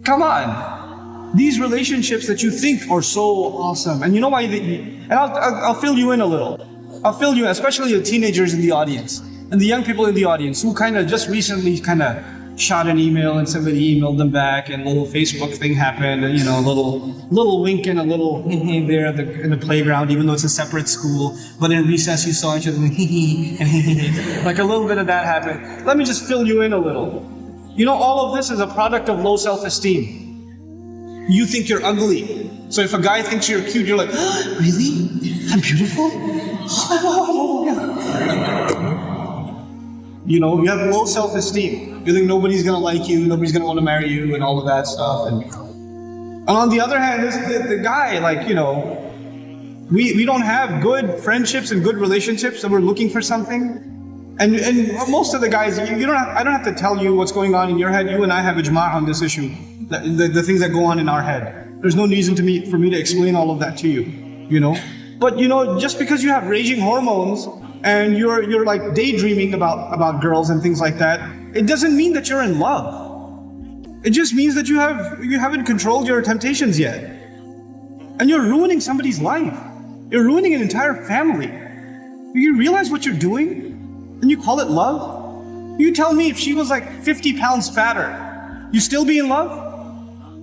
Come on. These relationships that you think are so awesome, and you know why? And I'll fill you in a little. I'll fill you in, especially the teenagers in the audience and the young people in the audience who kind of just recently kind of shot an email and somebody emailed them back, and a little Facebook thing happened, and a little wink and a little there in the playground, even though it's a separate school. But in recess, you saw each other like a little bit of that happened. Let me just fill you in a little. All of this is a product of low self-esteem. You think you're ugly. So if a guy thinks you're cute, you're like, oh, really? I'm beautiful? You have low self-esteem. You think nobody's gonna like you, nobody's gonna want to marry you, and all of that stuff. And on the other hand, the guy, we don't have good friendships and good relationships, and we're looking for something. And most of the guys, I don't have to tell you what's going on in your head. You and I have ijma' on this issue. The things that go on in our head. There's no reason for me to explain all of that to you. But just because you have raging hormones and you're like daydreaming about girls and things like that, it doesn't mean that you're in love. It just means that you haven't controlled your temptations yet. And you're ruining somebody's life. You're ruining an entire family. Do you realize what you're doing? And you call it love? You tell me if she was like 50 pounds fatter, you still be in love?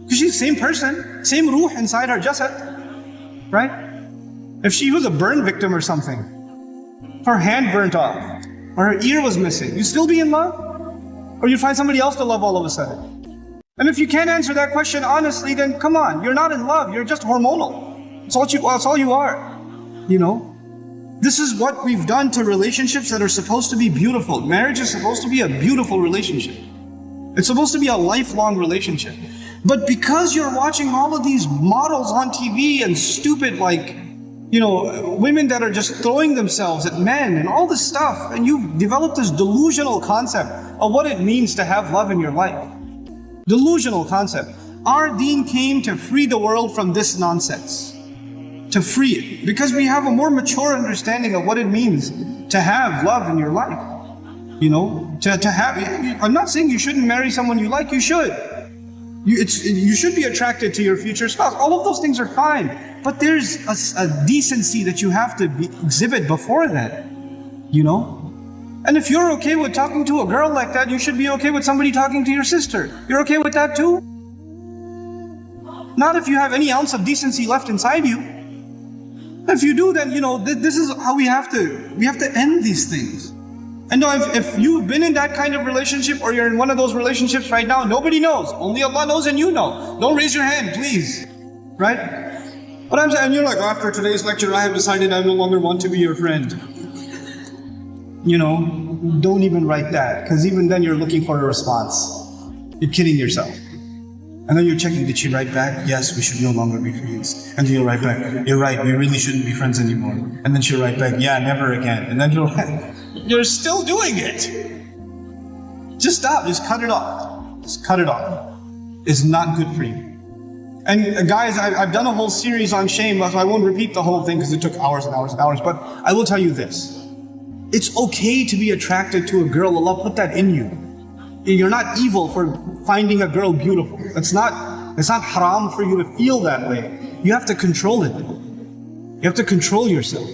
Because she's the same person, same ruh inside her jasad, right? If she was a burn victim or something, her hand burnt off, or her ear was missing, you still be in love? Or you find somebody else to love all of a sudden? And if you can't answer that question honestly, then come on, you're not in love, you're just hormonal. That's all you are, This is what we've done to relationships that are supposed to be beautiful. Marriage is supposed to be a beautiful relationship. It's supposed to be a lifelong relationship. But because you're watching all of these models on TV and stupid, women that are just throwing themselves at men and all this stuff, and you've developed this delusional concept of what it means to have love in your life. Delusional concept. Our deen came to free the world from this nonsense. To free it, because we have a more mature understanding of what it means to have love in your life. I'm not saying you shouldn't marry someone you like, you should. You should be attracted to your future spouse. All of those things are fine, but there's a decency that you have to exhibit before that, And if you're okay with talking to a girl like that, you should be okay with somebody talking to your sister. You're okay with that too? Not if you have any ounce of decency left inside you. If you do, then this is how we have to end these things. And no, if you've been in that kind of relationship, or you're in one of those relationships right now, nobody knows. Only Allah knows, and you know. Don't raise your hand, please. Right? But I'm saying, you're like, after today's lecture, I have decided I no longer want to be your friend. Don't even write that, because even then you're looking for a response. You're kidding yourself. And then you're checking, did she write back? Yes, we should no longer be friends. And then you'll write back, you're right, we really shouldn't be friends anymore. And then she'll write back, yeah, never again. And then you're still doing it. Just stop, just cut it off. Just cut it off. It's not good for you. And guys, I've done a whole series on shame, so I won't repeat the whole thing because it took hours and hours and hours, but I will tell you this. It's okay to be attracted to a girl. Allah put that in you. You're not evil for finding a girl beautiful. It's not haram for you to feel that way. You have to control it. You have to control yourself.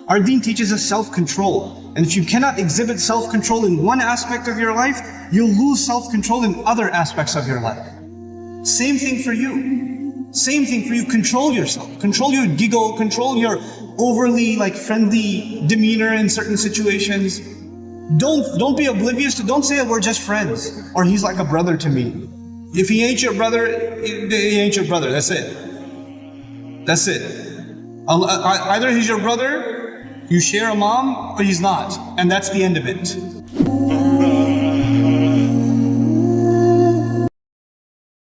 Our deen teaches us self-control. And if you cannot exhibit self-control in one aspect of your life, you'll lose self-control in other aspects of your life. Same thing for you. Same thing for you. Control yourself. Control your giggle. Control your overly friendly demeanor in certain situations. Don't be oblivious to, don't say we're just friends, or he's like a brother to me. If he ain't your brother, he ain't your brother. That's it. That's it. Either he's your brother, you share a mom, or he's not. And that's the end of it.